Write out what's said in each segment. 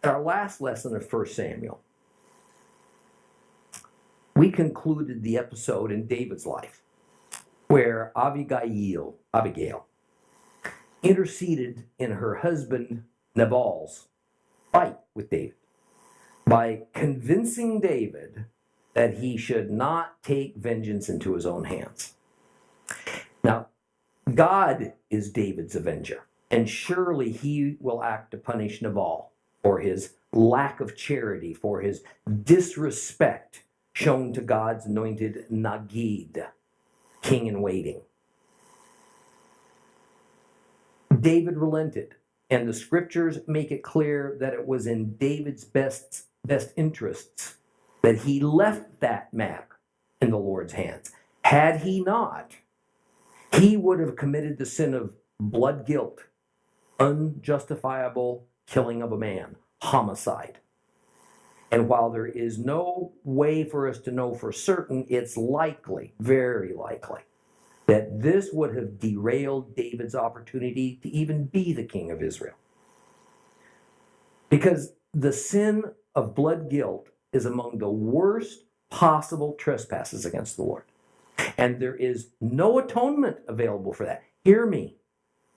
our last lesson of 1 Samuel, we concluded the episode in David's life where Abigail interceded in her husband Nabal's fight with David by convincing David that he should not take vengeance into his own hands. Now, God is David's avenger, and surely he will act to punish Nabal for his lack of charity, for his disrespect shown to God's anointed Nagid, king in waiting. David relented, and the scriptures make it clear that it was in David's best interests that he left that matter in the Lord's hands. Had he not, he would have committed the sin of blood guilt, unjustifiable killing of a man, homicide. And while there is no way for us to know for certain, it's likely, very likely, that this would have derailed David's opportunity to even be the king of Israel. Because the sin of blood guilt is among the worst possible trespasses against the Lord. And there is no atonement available for that. Hear me.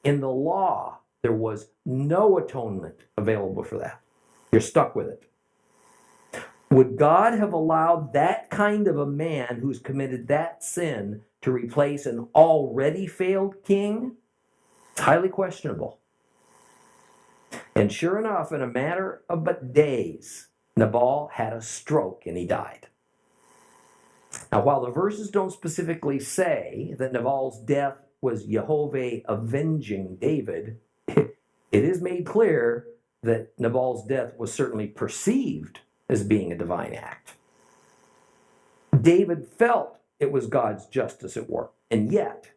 In the law, there was no atonement available for that. You're stuck with it. Would God have allowed that kind of a man who's committed that sin to replace an already failed king? It's highly questionable. And sure enough, in a matter of but days, Nabal had a stroke and he died. Now, while the verses don't specifically say that Nabal's death was Jehovah avenging David, it is made clear that Nabal's death was certainly perceived as being a divine act. David felt it was God's justice at work. And yet,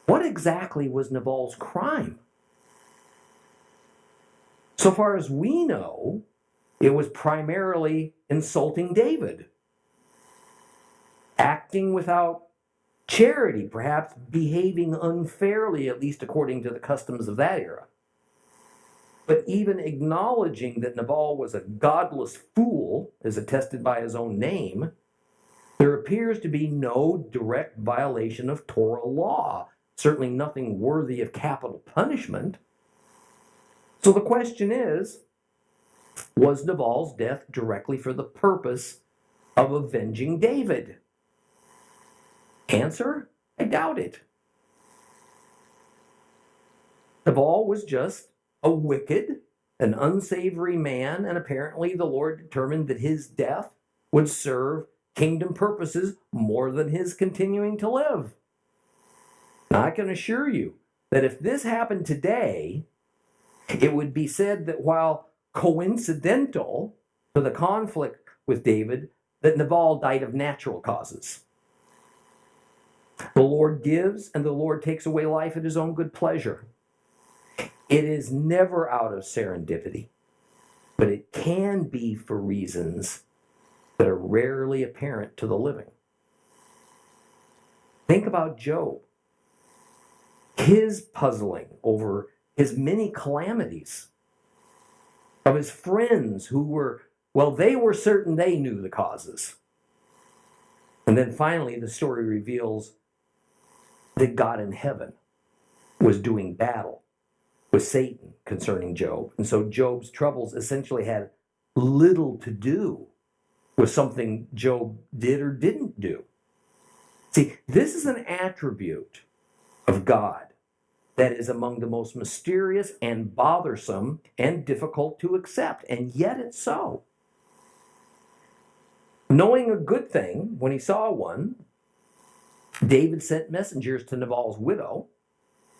what exactly was Nabal's crime? So far as we know, it was primarily insulting David, acting without charity, perhaps behaving unfairly, at least according to the customs of that era. But even acknowledging that Nabal was a godless fool, as attested by his own name, there appears to be no direct violation of Torah law, certainly nothing worthy of capital punishment. So the question is, was Nabal's death directly for the purpose of avenging David? Answer, I doubt it. Nabal was just a wicked, an unsavory man, and apparently the Lord determined that his death would serve kingdom purposes more than his continuing to live. Now, I can assure you that if this happened today, it would be said that while coincidental to the conflict with David, that Nabal died of natural causes. The Lord gives and the Lord takes away life at his own good pleasure. It is never out of serendipity, but it can be for reasons that are rarely apparent to the living. Think about Job. His puzzling over his many calamities, of his friends who were, they were certain they knew the causes. And then finally, the story reveals that God in heaven was doing battle with Satan concerning Job. And so Job's troubles essentially had little to do with something Job did or didn't do. See, this is an attribute of God that is among the most mysterious and bothersome and difficult to accept, and yet it's so. Knowing a good thing when he saw one, David sent messengers to Nabal's widow,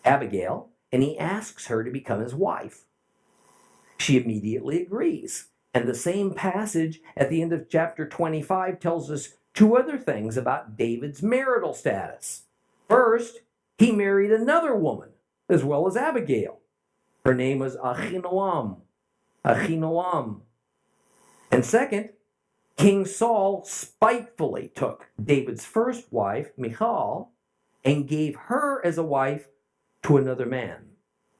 Abigail, and he asks her to become his wife. She immediately agrees. And the same passage at the end of chapter 25 tells us two other things about David's marital status. First, he married another woman, as well as Abigail. Her name was Ahinoam. And second, King Saul spitefully took David's first wife, Michal, and gave her as a wife to another man,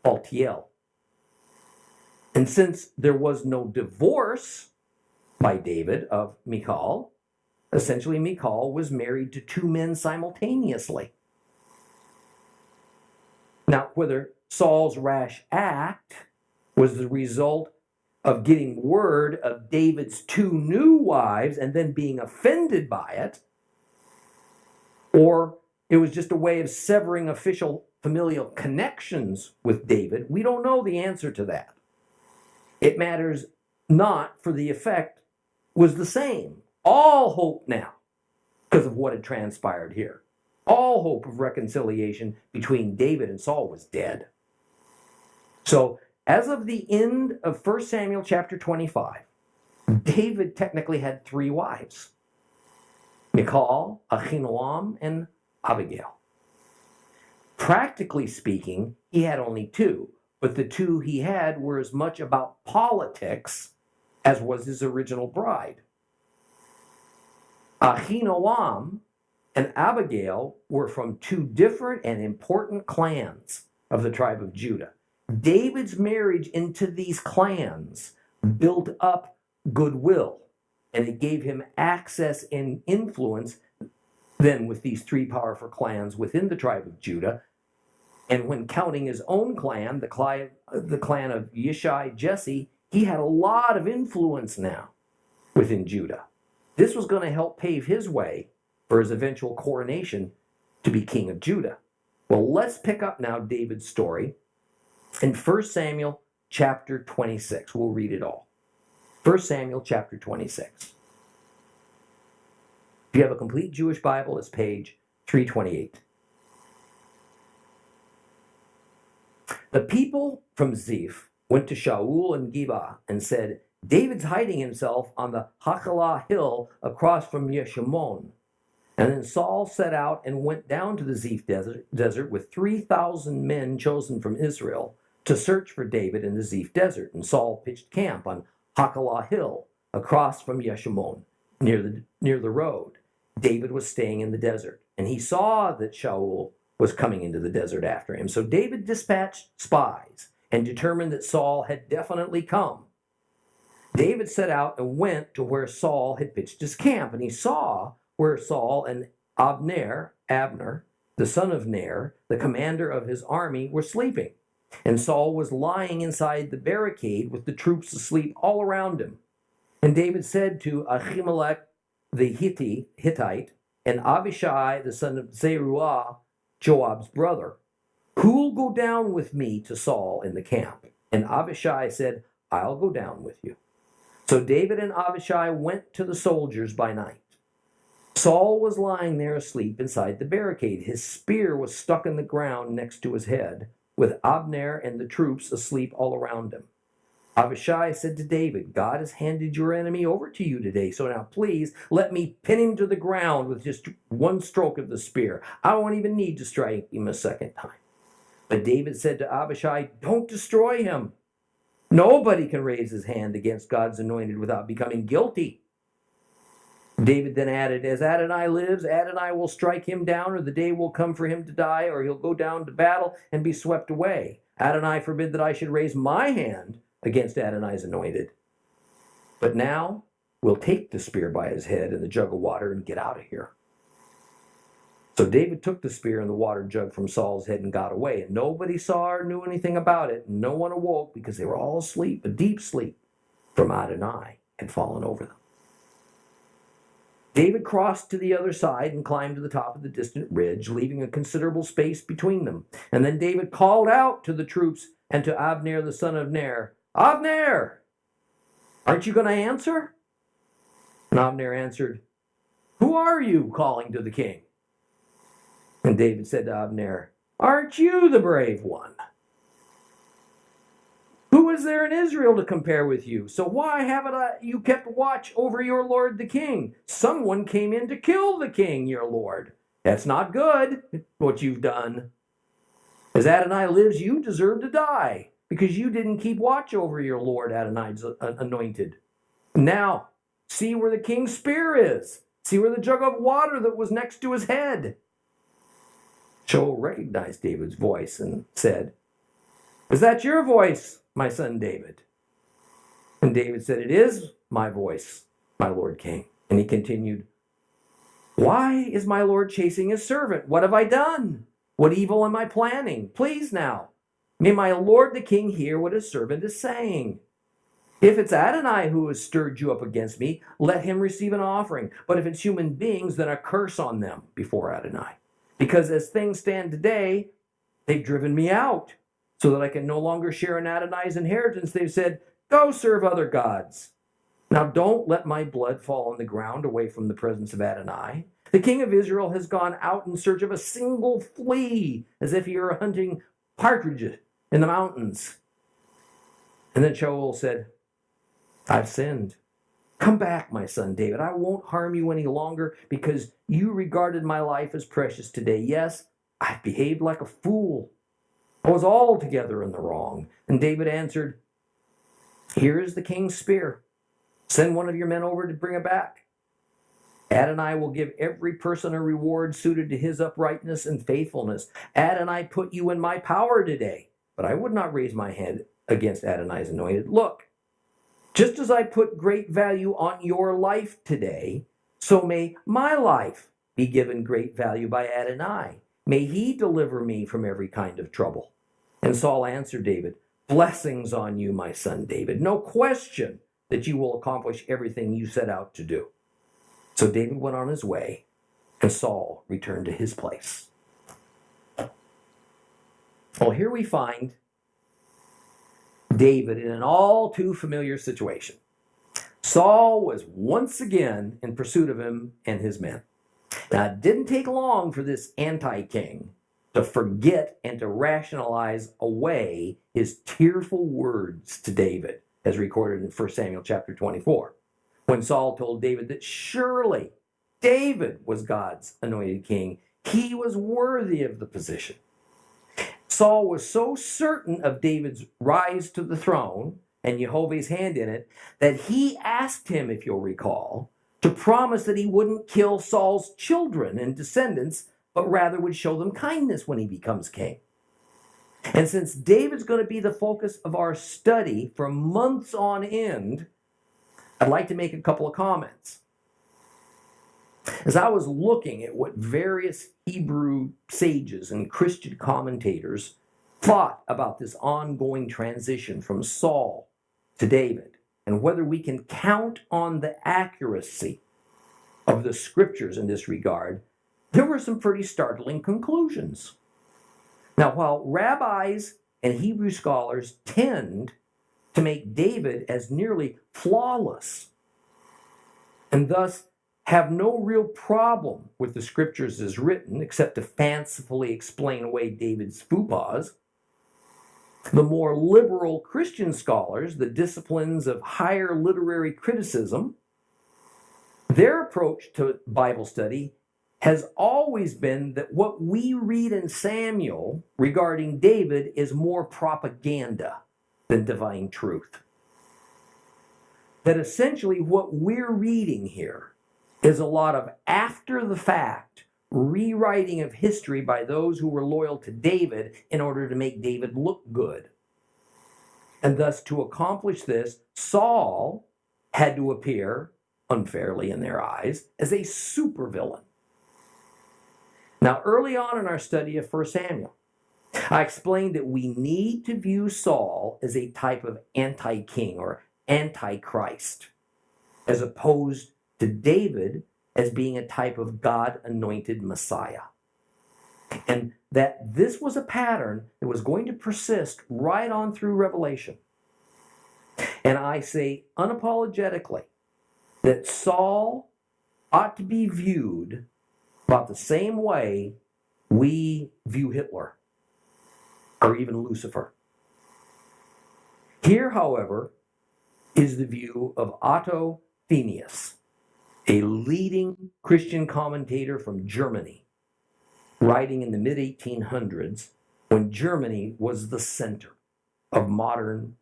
Paltiel. And since there was no divorce by David of Michal, essentially Michal was married to two men simultaneously. Now, whether Saul's rash act was the result of getting word of David's two new wives and then being offended by it, or it was just a way of severing official familial connections with David, we don't know the answer to that. It matters not, for the effect was the same. All hope now, because of what had transpired here. All hope of reconciliation between David and Saul was dead. So, as of the end of 1 Samuel chapter 25, David technically had three wives: Michal, Ahinoam, and Abigail. Practically speaking, he had only two, but the two he had were as much about politics as was his original bride. Ahinoam and Abigail were from two different and important clans of the tribe of Judah. David's marriage into these clans built up goodwill, and it gave him access and influence then with these three powerful clans within the tribe of Judah. And when counting his own clan, the clan of Yishai, Jesse, he had a lot of influence now within Judah. This was going to help pave his way for his eventual coronation to be king of Judah. Well, let's pick up now David's story in 1 Samuel chapter 26. We'll read it all. 1 Samuel chapter 26. If you have a complete Jewish Bible, it's page 328. The people from Ziph went to Shaul and Gibeah and said, "David's hiding himself on the Hachilah hill across from Yeshimon." And then Saul set out and went down to the Ziph desert with 3,000 men chosen from Israel to search for David in the Ziph desert. And Saul pitched camp on Hachilah hill across from Yeshimon near the road. David was staying in the desert, and he saw that Shaul was coming into the desert after him. So David dispatched spies and determined that Saul had definitely come. David set out and went to where Saul had pitched his camp, and he saw where Saul and Abner, the son of Ner, the commander of his army, were sleeping. And Saul was lying inside the barricade with the troops asleep all around him. And David said to Ahimelech the Hittite and Abishai the son of Zeruiah, Joab's brother, "Who'll go down with me to Saul in the camp?" And Abishai said, "I'll go down with you." So David and Abishai went to the soldiers by night. Saul was lying there asleep inside the barricade. His spear was stuck in the ground next to his head, with Abner and the troops asleep all around him. Abishai said to David, "God has handed your enemy over to you today, so now please let me pin him to the ground with just one stroke of the spear. I won't even need to strike him a second time." But David said to Abishai, "Don't destroy him. Nobody can raise his hand against God's anointed without becoming guilty." David then added, "As Adonai lives, Adonai will strike him down, or the day will come for him to die, or he'll go down to battle and be swept away. Adonai forbid that I should raise my hand against Adonai's anointed. But now we'll take the spear by his head and the jug of water and get out of here." So David took the spear and the water jug from Saul's head and got away, and nobody saw or knew anything about it. No one awoke because they were all asleep, a deep sleep from Adonai had fallen over them. David crossed to the other side and climbed to the top of the distant ridge, leaving a considerable space between them. And then David called out to the troops and to Abner the son of Ner, "Abner, aren't you going to answer?" And Abner answered, "Who are you calling to the king?" And David said to Abner, "Aren't you the brave one? Who is there in Israel to compare with you? So why haven't you kept watch over your lord the king? Someone came in to kill the king, your lord. That's not good, what you've done. As Adonai lives, you deserve to die, because you didn't keep watch over your lord Adonai's anointed. Now, see where the king's spear is. See where the jug of water that was next to his head." Shaul recognized David's voice and said, "Is that your voice, my son David?" And David said, "It is my voice, my Lord King." And he continued, "Why is my Lord chasing his servant? What have I done? What evil am I planning? Please now, may my Lord the King hear what his servant is saying. If it's Adonai who has stirred you up against me, let him receive an offering. But if it's human beings, then a curse on them before Adonai. Because as things stand today, they've driven me out so that I can no longer share in Adonai's inheritance. They've said, 'Go serve other gods.' Now don't let my blood fall on the ground away from the presence of Adonai. The king of Israel has gone out in search of a single flea, as if he were hunting partridges in the mountains." And then Shaul said, "I've sinned. Come back, my son David. I won't harm you any longer because you regarded my life as precious today. Yes, I've behaved like a fool. I was altogether in the wrong." And David answered, "Here is the king's spear. Send one of your men over to bring it back. Adonai will give every person a reward suited to his uprightness and faithfulness. Adonai put you in my power today, but I would not raise my hand against Adonai's anointed. Look, just as I put great value on your life today, so may my life be given great value by Adonai. May he deliver me from every kind of trouble." And Saul answered David, "Blessings on you, my son David. No question that you will accomplish everything you set out to do." So David went on his way, and Saul returned to his place. Well, here we find David in an all too familiar situation. Saul was once again in pursuit of him and his men. Now, it didn't take long for this anti-king to forget and to rationalize away his tearful words to David, as recorded in 1 Samuel chapter 24, when Saul told David that surely David was God's anointed king. He was worthy of the position. Saul was so certain of David's rise to the throne and Jehovah's hand in it that he asked him, if you'll recall, to promise that he wouldn't kill Saul's children and descendants, but rather would show them kindness when he becomes king. And since David's going to be the focus of our study for months on end, I'd like to make a couple of comments. As I was looking at what various Hebrew sages and Christian commentators thought about this ongoing transition from Saul to David, and whether we can count on the accuracy of the scriptures in this regard, there were some pretty startling conclusions. Now, while rabbis and Hebrew scholars tend to make David as nearly flawless, and thus have no real problem with the scriptures as written, except to fancifully explain away David's faux pas, the more liberal Christian scholars, the disciplines of higher literary criticism, their approach to Bible study has always been that what we read in Samuel regarding David is more propaganda than divine truth. That essentially what we're reading here is a lot of after the fact rewriting of history by those who were loyal to David in order to make David look good. And thus, to accomplish this, Saul had to appear, unfairly in their eyes, as a supervillain. Now, early on in our study of 1 Samuel, I explained that we need to view Saul as a type of anti-king or antichrist, as opposed to David as being a type of God-anointed Messiah. And that this was a pattern that was going to persist right on through Revelation. And I say unapologetically that Saul ought to be viewed about the same way we view Hitler or even Lucifer. Here, however, is the view of Otto Themius, a leading Christian commentator from Germany, writing in the mid-1800s when Germany was the center of modern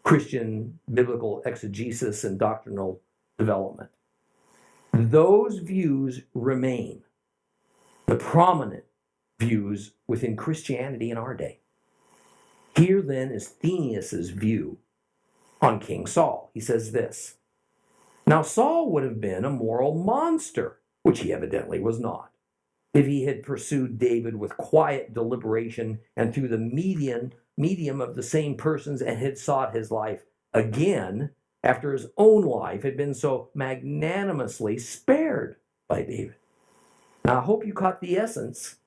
Christian biblical exegesis and doctrinal development. Those views remain the prominent views within Christianity in our day. Here then is Themius's view on King Saul. He says this: "Now Saul would have been a moral monster, which he evidently was not, if he had pursued David with quiet deliberation and through the medium of the same persons, and had sought his life again after his own life had been so magnanimously spared by David." Now, I hope you caught the essence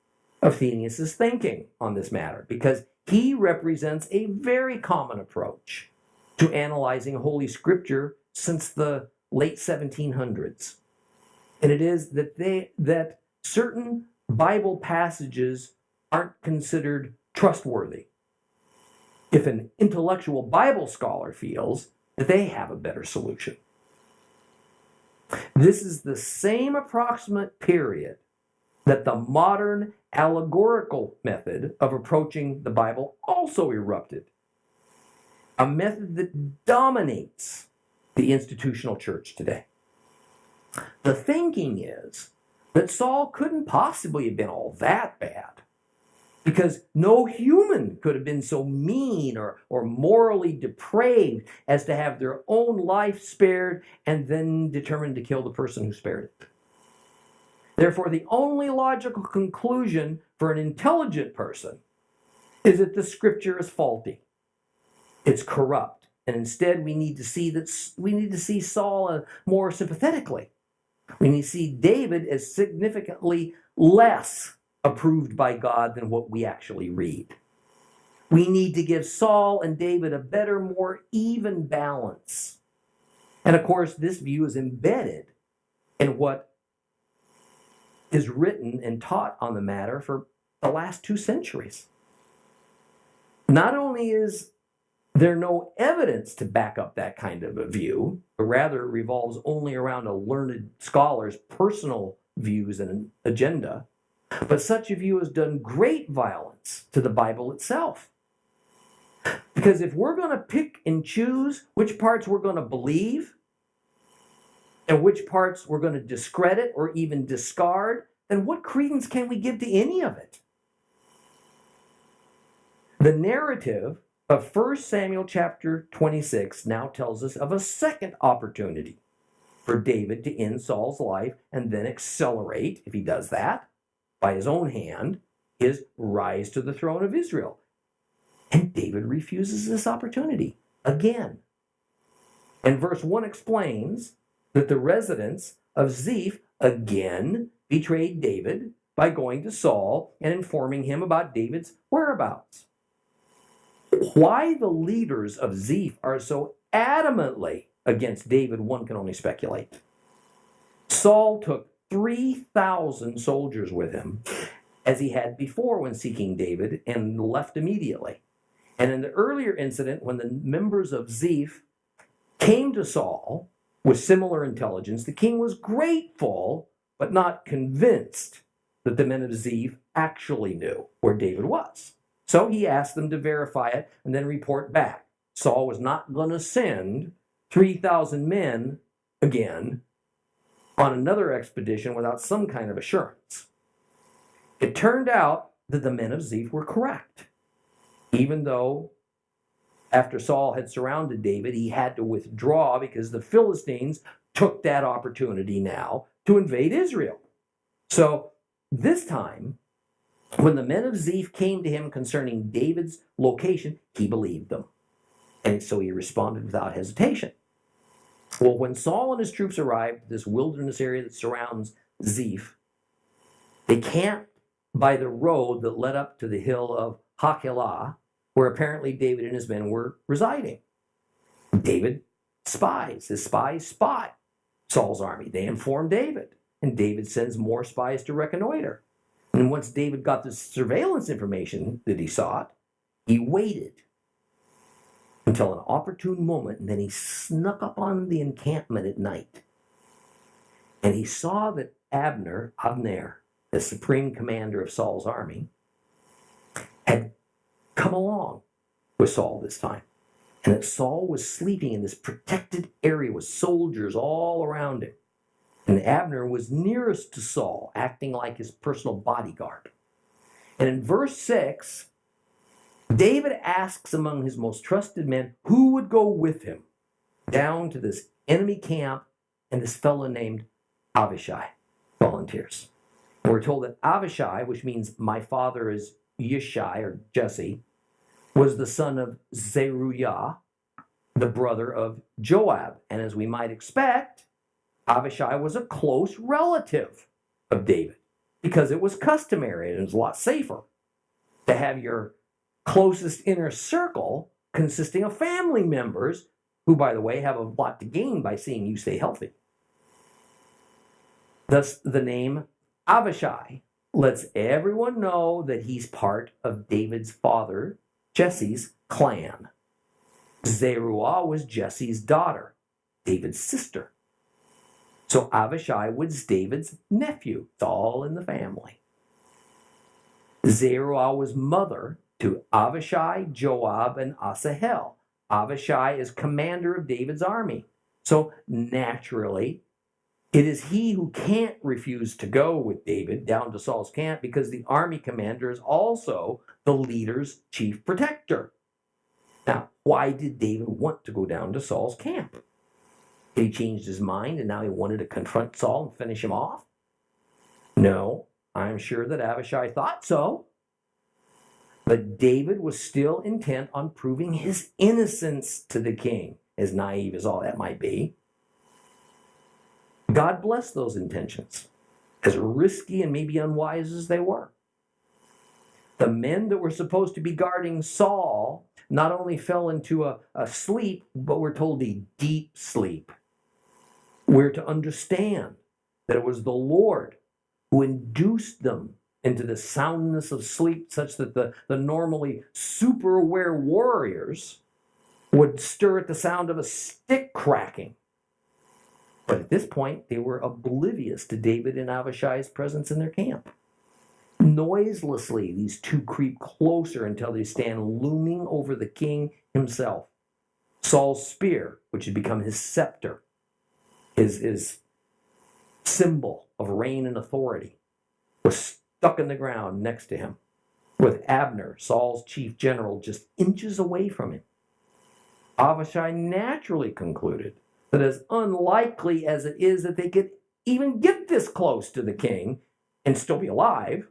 of Phineas's thinking on this matter, because he represents a very common approach to analyzing Holy Scripture since the late 1700s. And it is that certain Bible passages aren't considered trustworthy if an intellectual Bible scholar feels that they have a better solution. This is the same approximate period that the modern allegorical method of approaching the Bible also erupted, a method that dominates the institutional church today. The thinking is that Saul couldn't possibly have been all that bad, because no human could have been so mean or morally depraved as to have their own life spared and then determined to kill the person who spared it. Therefore, the only logical conclusion for an intelligent person is that the Scripture is faulty. It's corrupt. And instead, we need to see Saul more sympathetically. We need to see David as significantly less approved by God than what we actually read. We need to give Saul and David a better, more even balance. And of course, this view is embedded in what is written and taught on the matter for the last 2 centuries. Not only is there no evidence to back up that kind of a view, but rather it revolves only around a learned scholar's personal views and agenda, but such a view has done great violence to the Bible itself. Because if we're going to pick and choose which parts we're going to believe and which parts we're going to discredit or even discard, then what credence can we give to any of it? The narrative of 1 Samuel chapter 26 now tells us of a second opportunity for David to end Saul's life and then accelerate, if he does that, by his own hand, his rise to the throne of Israel. And David refuses this opportunity again. And verse 1 explains that the residents of Ziph again betrayed David by going to Saul and informing him about David's whereabouts. Why the leaders of Ziph are so adamantly against David, one can only speculate. Saul took 3,000 soldiers with him, as he had before when seeking David, and left immediately. And in the earlier incident, when the members of Ziph came to Saul with similar intelligence, the king was grateful, but not convinced that the men of Ziph actually knew where David was. So he asked them to verify it and then report back. Saul was not going to send 3,000 men again on another expedition without some kind of assurance. It turned out that the men of Ziph were correct, even though after Saul had surrounded David, he had to withdraw because the Philistines took that opportunity now to invade Israel. So this time, when the men of Ziph came to him concerning David's location, he believed them. And so he responded without hesitation. Well, when Saul and his troops arrived at this wilderness area that surrounds Ziph, they camped by the road that led up to the hill of Hakilah, where apparently David and his men were residing. His spies spot Saul's army. They inform David, and David sends more spies to reconnoiter. And once David got the surveillance information that he sought, he waited until an opportune moment, and then he snuck up on the encampment at night. And he saw that Abner, the supreme commander of Saul's army, had come along with Saul this time. And that Saul was sleeping in this protected area with soldiers all around him. And Abner was nearest to Saul, acting like his personal bodyguard. And in verse 6, David asks among his most trusted men who would go with him down to this enemy camp, and this fellow named Abishai volunteers. And we're told that Abishai, which means my father is Yishai or Jesse, was the son of Zeruiah, the brother of Joab. And as we might expect, Abishai was a close relative of David because it was customary and it was a lot safer to have your closest inner circle consisting of family members who, by the way, have a lot to gain by seeing you stay healthy. Thus, the name Abishai lets everyone know that he's part of David's father, Jesse's clan. Zeruiah was Jesse's daughter, David's sister. So Abishai was David's nephew. It's all in the family. Zeruiah was mother to Abishai, Joab, and Asahel. Abishai is commander of David's army. So naturally, it is he who can't refuse to go with David down to Saul's camp because the army commander is also the leader's chief protector. Now, why did David want to go down to Saul's camp? He changed his mind and now he wanted to confront Saul and finish him off? No, I'm sure that Abishai thought so. But David was still intent on proving his innocence to the king, as naive as all that might be. God blessed those intentions, as risky and maybe unwise as they were. The men that were supposed to be guarding Saul not only fell into a sleep, but we're told a deep sleep. We're to understand that it was the Lord who induced them into the soundness of sleep such that the normally super aware warriors would stir at the sound of a stick cracking. But at this point, they were oblivious to David and Abishai's presence in their camp. Noiselessly, these two creep closer until they stand looming over the king himself. Saul's spear, which had become his scepter, his symbol of reign and authority, was stuck in the ground next to him, with Abner, Saul's chief general, just inches away from him. Abishai naturally concluded that as unlikely as it is that they could even get this close to the king and still be alive,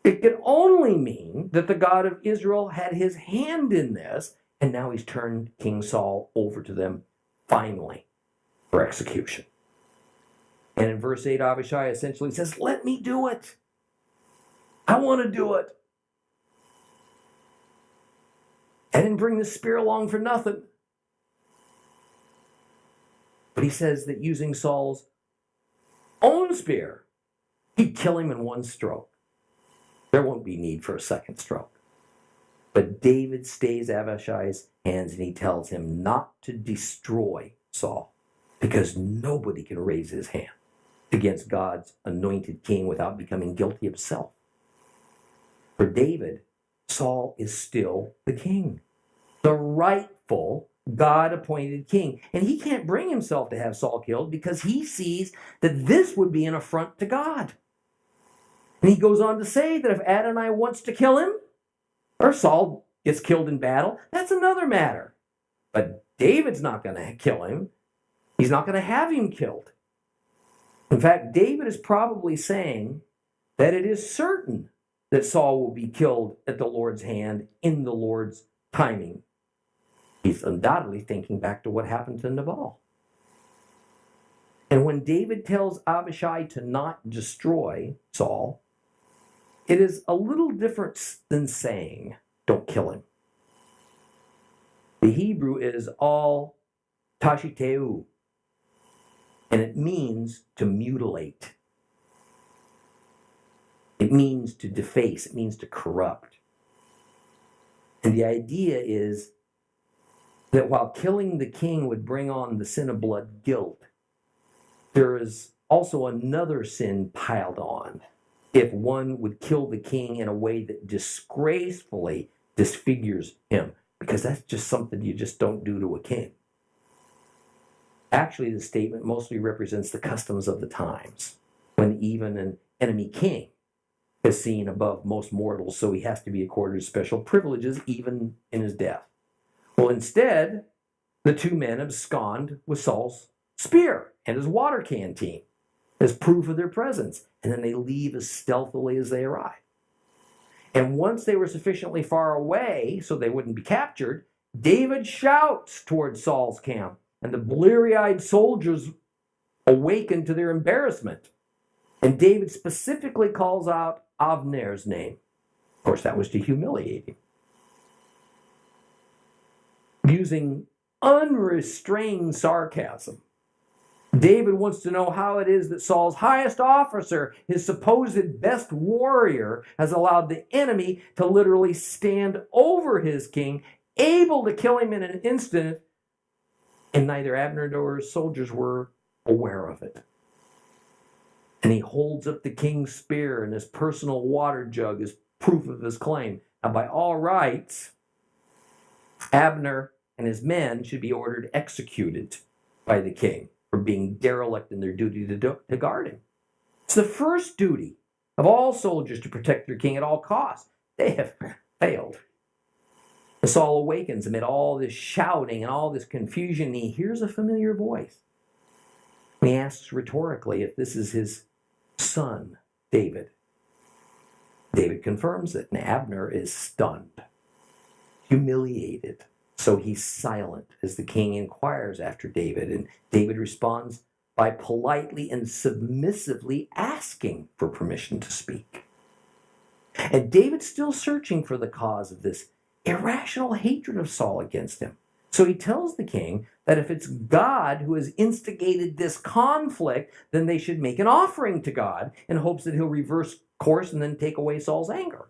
it could only mean that the God of Israel had his hand in this, and now he's turned King Saul over to them finally for execution. And in verse 8, Abishai essentially says, let me do it. I want to do it. I didn't bring this spear along for nothing. But he says that using Saul's own spear, he'd kill him in one stroke. There won't be need for a second stroke. But David stays Abishai's hands and he tells him not to destroy Saul because nobody can raise his hand against God's anointed king without becoming guilty himself. For David, Saul is still the king, the rightful God-appointed king. And he can't bring himself to have Saul killed because he sees that this would be an affront to God. And he goes on to say that if Adonai wants to kill him, or Saul gets killed in battle, that's another matter. But David's not going to kill him. He's not going to have him killed. In fact, David is probably saying that it is certain that Saul will be killed at the Lord's hand in the Lord's timing. He's undoubtedly thinking back to what happened to Nabal. And when David tells Abishai to not destroy Saul, it is a little different than saying, don't kill him. The Hebrew is all tashiteu, and it means to mutilate. It means to deface. It means to corrupt. And the idea is that while killing the king would bring on the sin of blood guilt, there is also another sin piled on if one would kill the king in a way that disgracefully disfigures him, because that's just something you just don't do to a king. Actually, the statement mostly represents the customs of the times, when even an enemy king is seen above most mortals, so he has to be accorded special privileges even in his death. Well, instead, the two men abscond with Saul's spear and his water canteen as proof of their presence, and then they leave as stealthily as they arrive. And once they were sufficiently far away so they wouldn't be captured, David shouts towards Saul's camp, and the bleary-eyed soldiers awaken to their embarrassment. And David specifically calls out Avner's name. Of course, that was to humiliate him. Using unrestrained sarcasm, David wants to know how it is that Saul's highest officer, his supposed best warrior, has allowed the enemy to literally stand over his king, able to kill him in an instant, and neither Abner nor his soldiers were aware of it. And he holds up the king's spear and his personal water jug as proof of his claim. Now, by all rights, Abner and his men should be ordered executed by the king for being derelict in their duty to guard him. It's the first duty of all soldiers to protect their king at all costs. They have failed. And Saul awakens amid all this shouting and all this confusion, and he hears a familiar voice. And he asks rhetorically if this is his son, David. David confirms it, and Abner is stunned, humiliated. So he's silent as the king inquires after David, and David responds by politely and submissively asking for permission to speak. And David's still searching for the cause of this irrational hatred of Saul against him. So he tells the king that if it's God who has instigated this conflict, then they should make an offering to God in hopes that he'll reverse course and then take away Saul's anger.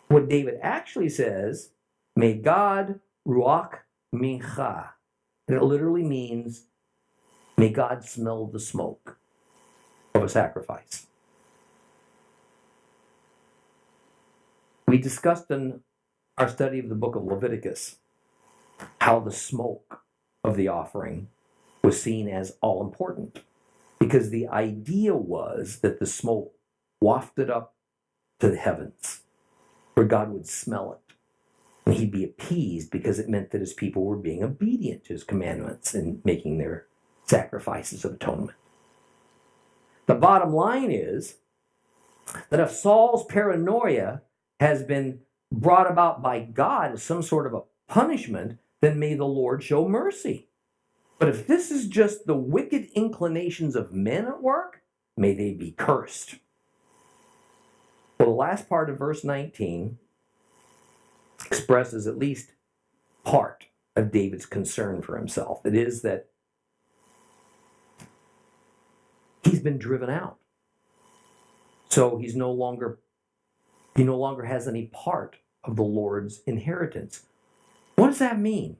What David actually says, may God ruach mincha. And it literally means, may God smell the smoke of a sacrifice. We discussed in our study of the book of Leviticus how the smoke of the offering was seen as all important, because the idea was that the smoke wafted up to the heavens where God would smell it. And he'd be appeased because it meant that his people were being obedient to his commandments and making their sacrifices of atonement. The bottom line is that if Saul's paranoia has been brought about by God as some sort of a punishment, then may the Lord show mercy. But if this is just the wicked inclinations of men at work, may they be cursed. Well, the last part of verse 19 expresses at least part of David's concern for himself. It is that he's been driven out. So he no longer has any part of the Lord's inheritance. What does that mean?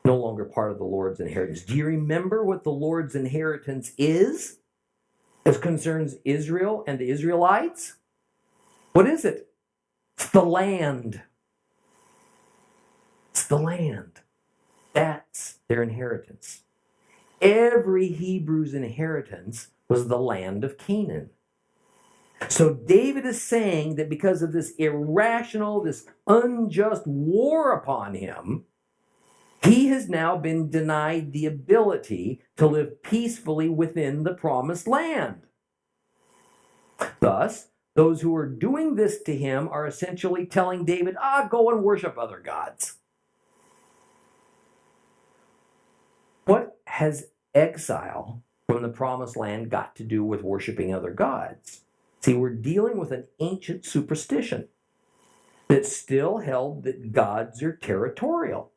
No longer part of the Lord's inheritance. Do you remember what the Lord's inheritance is as concerns Israel and the Israelites? What is it? It's the land. It's the land. That's their inheritance. Every Hebrew's inheritance was the land of Canaan. So David is saying that because of this irrational, this unjust war upon him, he has now been denied the ability to live peacefully within the promised land. Thus, those who are doing this to him are essentially telling David, go and worship other gods. What has exile from the promised land got to do with worshiping other gods? See, we're dealing with an ancient superstition that still held that gods are territorial.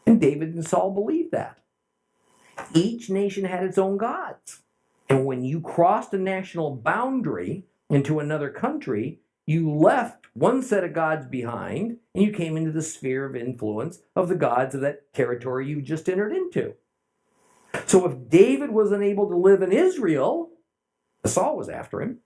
And David and Saul believed that. Each nation had its own gods. And when you crossed a national boundary into another country, you left one set of gods behind and you came into the sphere of influence of the gods of that territory you just entered into. So if David was unable to live in Israel, Saul was after him,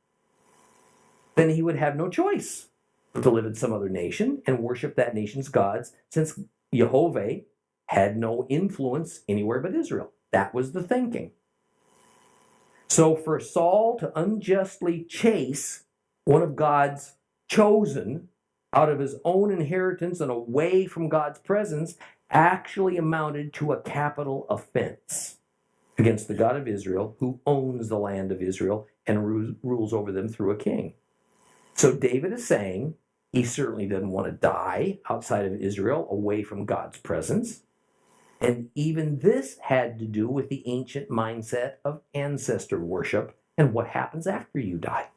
then he would have no choice but to live in some other nation and worship that nation's gods, since Jehovah had no influence anywhere but Israel. That was the thinking. So for Saul to unjustly chase one of God's chosen out of his own inheritance and away from God's presence actually amounted to a capital offense against the God of Israel, who owns the land of Israel and rules over them through a king. So David is saying he certainly doesn't want to die outside of Israel, away from God's presence. And even this had to do with the ancient mindset of ancestor worship and what happens after you die.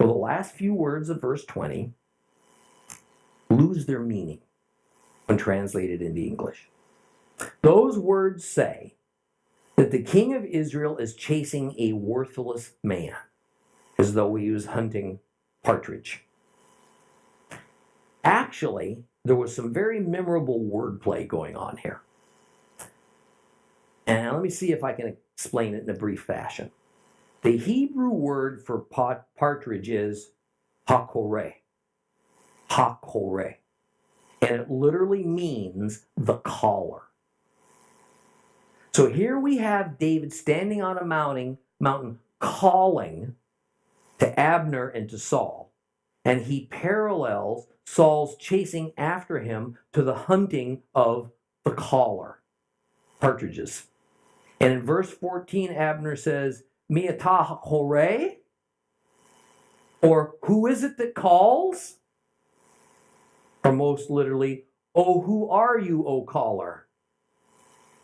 Well, the last few words of verse 20 lose their meaning when translated into English. Those words say that the king of Israel is chasing a worthless man, as though he was hunting partridge. Actually, there was some very memorable wordplay going on here. And let me see if I can explain it in a brief fashion. The Hebrew word for partridge is hakoreh. Hakoreh. And it literally means the caller. So here we have David standing on a mountain calling to Abner and to Saul. And he parallels Saul's chasing after him to the hunting of the caller, partridges. And in verse 14, Abner says, Mi atah horeh? Or who is it that calls? Or most literally, oh, who are you, O caller?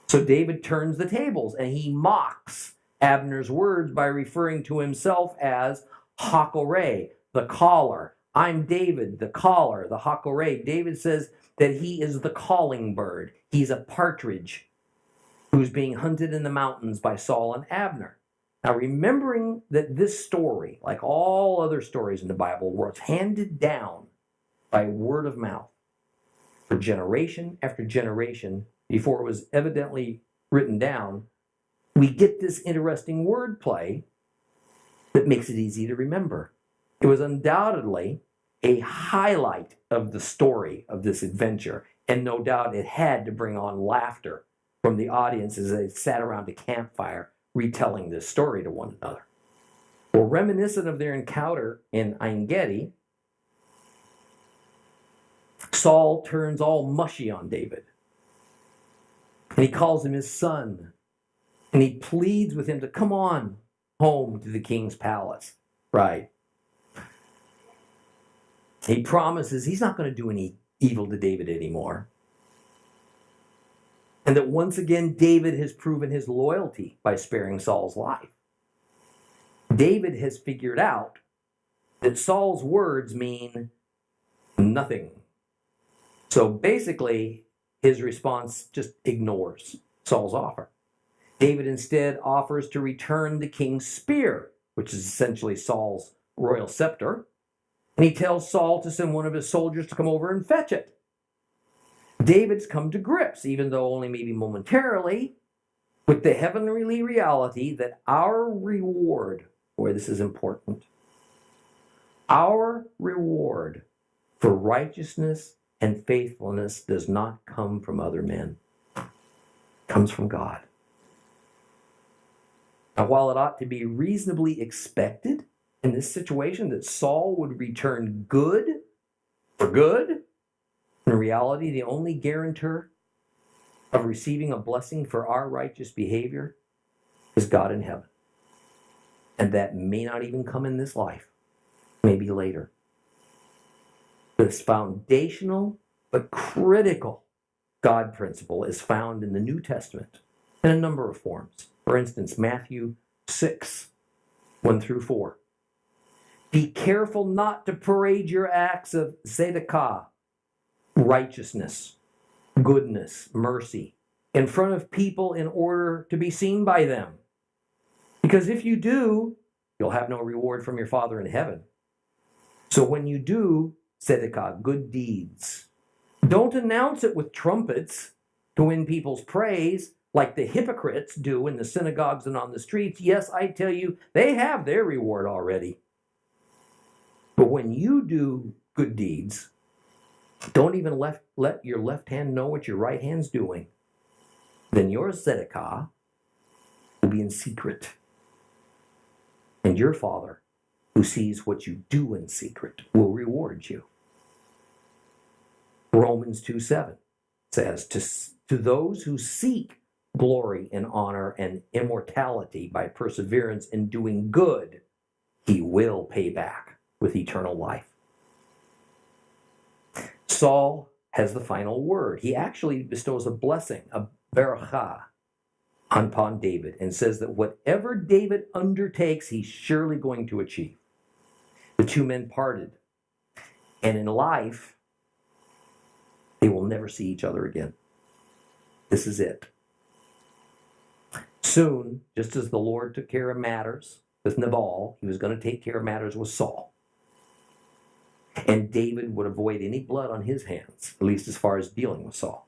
So David turns the tables and he mocks Abner's words by referring to himself as hakoreh, the caller. I'm David, the caller, the hakoreh. David says that he is the calling bird. He's a partridge who's being hunted in the mountains by Saul and Abner. Now, remembering that this story, like all other stories in the Bible, was handed down by word of mouth for generation after generation before it was evidently written down, we get this interesting wordplay that makes it easy to remember. It was undoubtedly a highlight of the story of this adventure, and no doubt it had to bring on laughter from the audience as they sat around a campfire retelling this story to one another. Well, reminiscent of their encounter in En Gedi, Saul turns all mushy on David. And he calls him his son. And he pleads with him to come on home to the king's palace. Right. He promises he's not going to do any evil to David anymore. And that once again, David has proven his loyalty by sparing Saul's life. David has figured out that Saul's words mean nothing. So basically, his response just ignores Saul's offer. David instead offers to return the king's spear, which is essentially Saul's royal scepter. And he tells Saul to send one of his soldiers to come over and fetch it. David's come to grips, even though only maybe momentarily, with the heavenly reality that our reward, boy, this is important, our reward for righteousness and faithfulness does not come from other men. It comes from God. Now, while it ought to be reasonably expected in this situation that Saul would return good for good, in reality, the only guarantor of receiving a blessing for our righteous behavior is God in heaven. And that may not even come in this life, maybe later. This foundational but critical God principle is found in the New Testament in a number of forms. For instance, Matthew 6, 1 through 4. Be careful not to parade your acts of tzedakah, righteousness, goodness, mercy, in front of people in order to be seen by them. Because if you do, you'll have no reward from your Father in heaven. So when you do tzedakah, good deeds, don't announce it with trumpets to win people's praise like the hypocrites do in the synagogues and on the streets. Yes, I tell you, they have their reward already. But when you do good deeds, don't even let your left hand know what your right hand's doing. Then your tzedakah will be in secret. And your Father, who sees what you do in secret, will reward you. Romans 2:7 says, to those who seek glory and honor and immortality by perseverance in doing good, he will pay back with eternal life. Saul has the final word. He actually bestows a blessing, a barakah, upon David, and says that whatever David undertakes, he's surely going to achieve. The two men parted, and in life, they will never see each other again. This is it. Soon, just as the Lord took care of matters with Nabal, he was going to take care of matters with Saul. And David would avoid any blood on his hands, at least as far as dealing with Saul.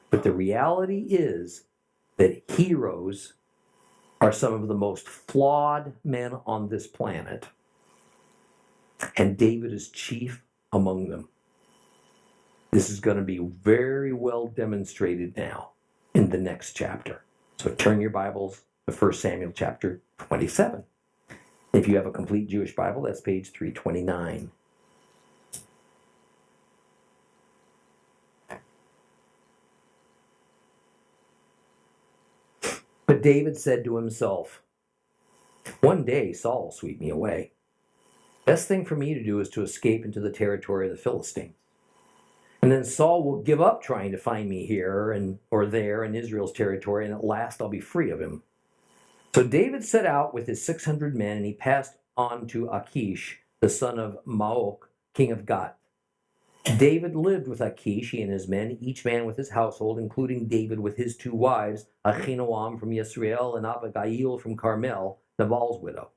But the reality is that heroes are some of the most flawed men on this planet. And David is chief among them. This is going to be very well demonstrated now in the next chapter. So turn your Bibles to 1 Samuel chapter 27. If you have a complete Jewish Bible, that's page 329. But David said to himself, one day Saul will sweep me away. Best thing for me to do is to escape into the territory of the Philistines. And then Saul will give up trying to find me here or there in Israel's territory, and at last I'll be free of him. So David set out with his 600 men, and he passed on to Achish, the son of Maok, king of Gath. David lived with Achish, he and his men, each man with his household, including David with his two wives, Ahinoam from Yisrael and Abigail from Carmel, Nabal's widow.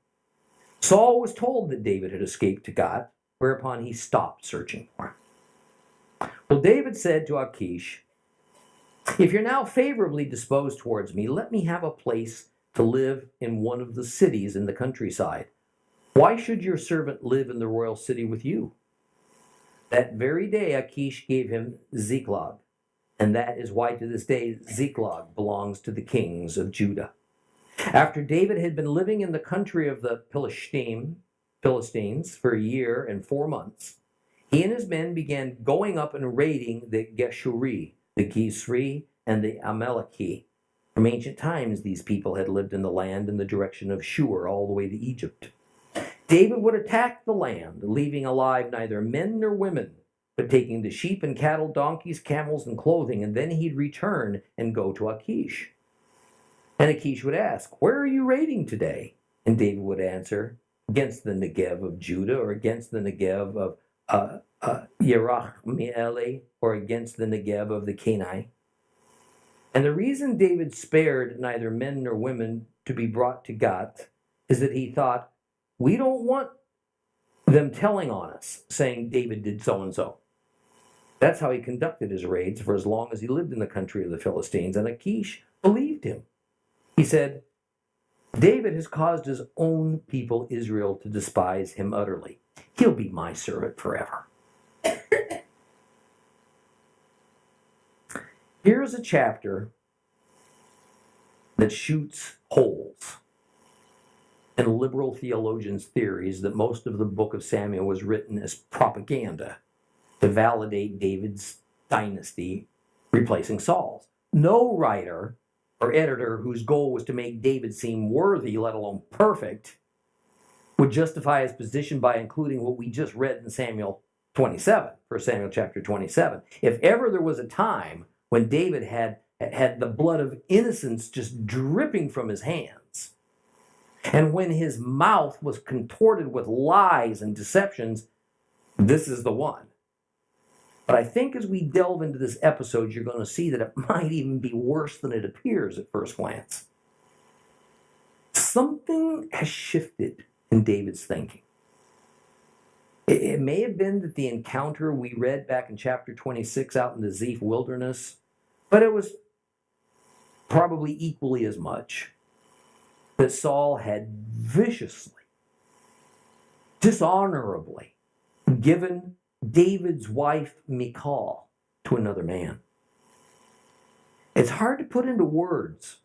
Saul was told that David had escaped to Gath, whereupon he stopped searching for him. Well, David said to Achish, if you're now favorably disposed towards me, let me have a place to live in one of the cities in the countryside. Why should your servant live in the royal city with you? That very day Achish gave him Ziklag, and that is why to this day Ziklag belongs to the kings of Judah. After David had been living in the country of the Philistines for a year and 4 months, he and his men began going up and raiding the Geshuri, the Gisri, and the Amaleki. From ancient times, these people had lived in the land in the direction of Shur all the way to Egypt. David would attack the land, leaving alive neither men nor women, but taking the sheep and cattle, donkeys, camels, and clothing, and then he'd return and go to Achish. And Achish would ask, where are you raiding today? And David would answer, against the Negev of Judah, or against the Negev of Yerachmeeli, or against the Negev of the Kenai. And the reason David spared neither men nor women to be brought to Gath is that he thought, we don't want them telling on us, saying David did so-and-so. That's how he conducted his raids for as long as he lived in the country of the Philistines, and Achish believed him. He said, David has caused his own people Israel to despise him utterly. He'll be my servant forever. Here's a chapter that shoots holes in liberal theologians' theories that most of the book of Samuel was written as propaganda to validate David's dynasty replacing Saul's. No writer or editor whose goal was to make David seem worthy, let alone perfect, would justify his position by including what we just read in Samuel 27, 1 Samuel chapter 27. If ever there was a time when David had the blood of innocence just dripping from his hands, and when his mouth was contorted with lies and deceptions, this is the one. But I think as we delve into this episode, you're going to see that it might even be worse than it appears at first glance. Something has shifted in David's thinking. It may have been that the encounter we read back in chapter 26 out in the Ziph wilderness, but it was probably equally as much that Saul had viciously, dishonorably given David's wife Michal to another man. It's hard to put into words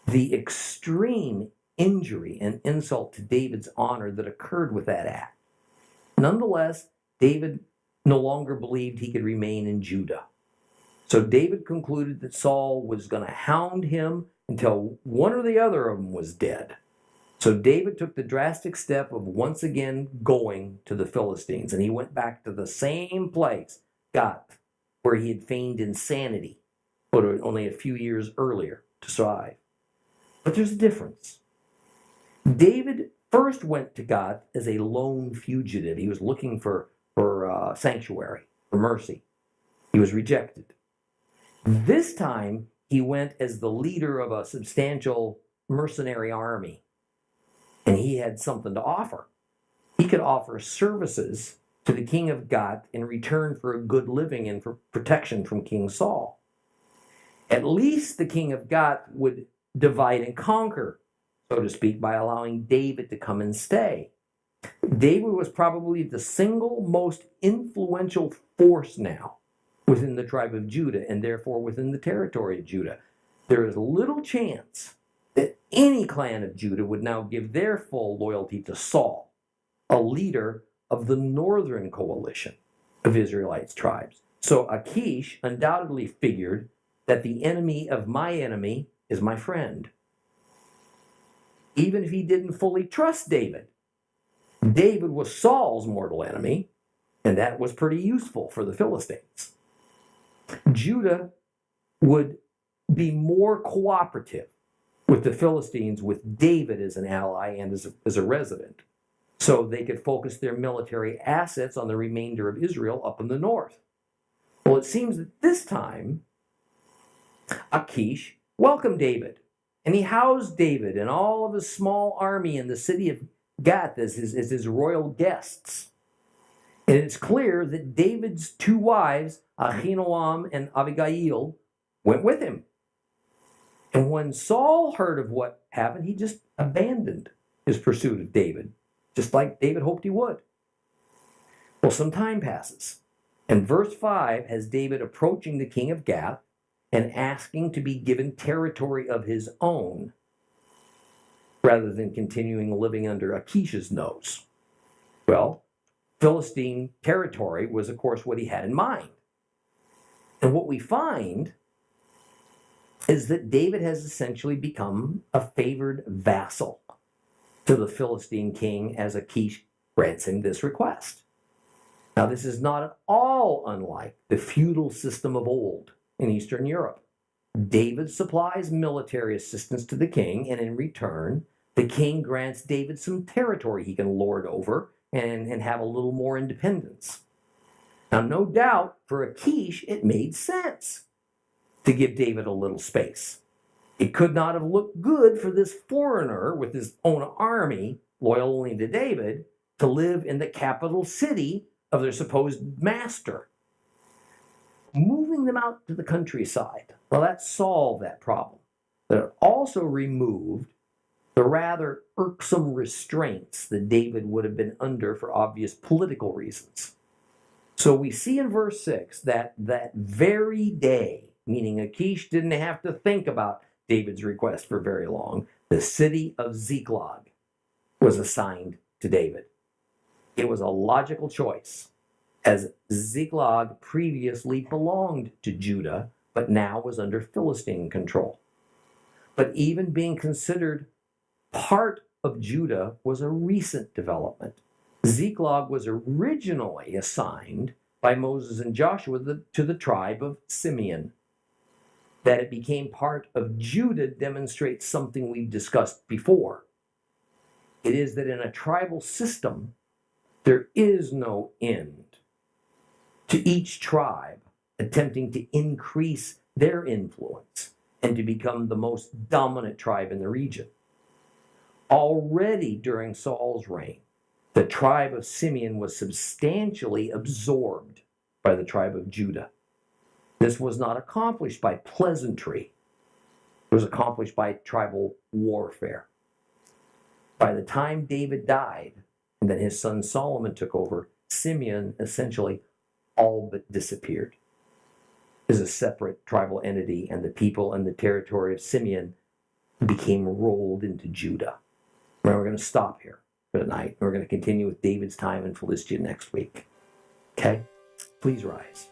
the extreme injury and insult to David's honor that occurred with that act. Nonetheless, David no longer believed he could remain in Judah. So David concluded that Saul was going to hound him until one or the other of them was dead. So David took the drastic step of once again going to the Philistines, and he went back to the same place, Gath, where he had feigned insanity, but only a few years earlier to survive. But there's a difference. David first went to Gath as a lone fugitive. He was looking for sanctuary, for mercy. He was rejected. This time, he went as the leader of a substantial mercenary army, and he had something to offer. He could offer services to the king of Gath in return for a good living and for protection from King Saul. At least the king of Gath would divide and conquer, so to speak, by allowing David to come and stay. David was probably the single most influential force now within the tribe of Judah, and therefore within the territory of Judah. There is little chance that any clan of Judah would now give their full loyalty to Saul, a leader of the northern coalition of Israelites tribes. So Achish undoubtedly figured that the enemy of my enemy is my friend. Even if he didn't fully trust David, David was Saul's mortal enemy, and that was pretty useful for the Philistines. Judah would be more cooperative with the Philistines with David as an ally and as a resident, so they could focus their military assets on the remainder of Israel up in the north. Well, it seems that this time, Achish welcomed David, and he housed David and all of his small army in the city of Gath as his royal guests. And it's clear that David's two wives, Ahinoam and Abigail, went with him. And when Saul heard of what happened, he just abandoned his pursuit of David, just like David hoped he would. Well, some time passes, and verse 5 has David approaching the king of Gath and asking to be given territory of his own, rather than continuing living under Achish's nose. Well, Philistine territory was, of course, what he had in mind. And what we find is that David has essentially become a favored vassal to the Philistine king as Achish grants him this request. Now, this is not at all unlike the feudal system of old in Eastern Europe. David supplies military assistance to the king, and in return, the king grants David some territory he can lord over and have a little more independence. Now, no doubt, for Achish, it made sense to give David a little space. It could not have looked good for this foreigner with his own army, loyal only to David, to live in the capital city of their supposed master. Moving them out to the countryside, well, that solved that problem. But it also removed the rather irksome restraints that David would have been under for obvious political reasons. So we see in verse 6 that very day, meaning Achish didn't have to think about David's request for very long, the city of Ziklag was assigned to David. It was a logical choice, as Ziklag previously belonged to Judah, but now was under Philistine control. But even being considered part of Judah was a recent development. Ziklag was originally assigned by Moses and Joshua to the tribe of Simeon. That it became part of Judah demonstrates something we've discussed before. It is that in a tribal system, there is no end to each tribe attempting to increase their influence and to become the most dominant tribe in the region. Already during Saul's reign, the tribe of Simeon was substantially absorbed by the tribe of Judah. This was not accomplished by pleasantry. It was accomplished by tribal warfare. By the time David died, and then his son Solomon took over, Simeon essentially all but disappeared as a separate tribal entity, and the people and the territory of Simeon became rolled into Judah. And we're going to stop here for tonight. We're going to continue with David's time in Philistia next week. Okay? Please rise.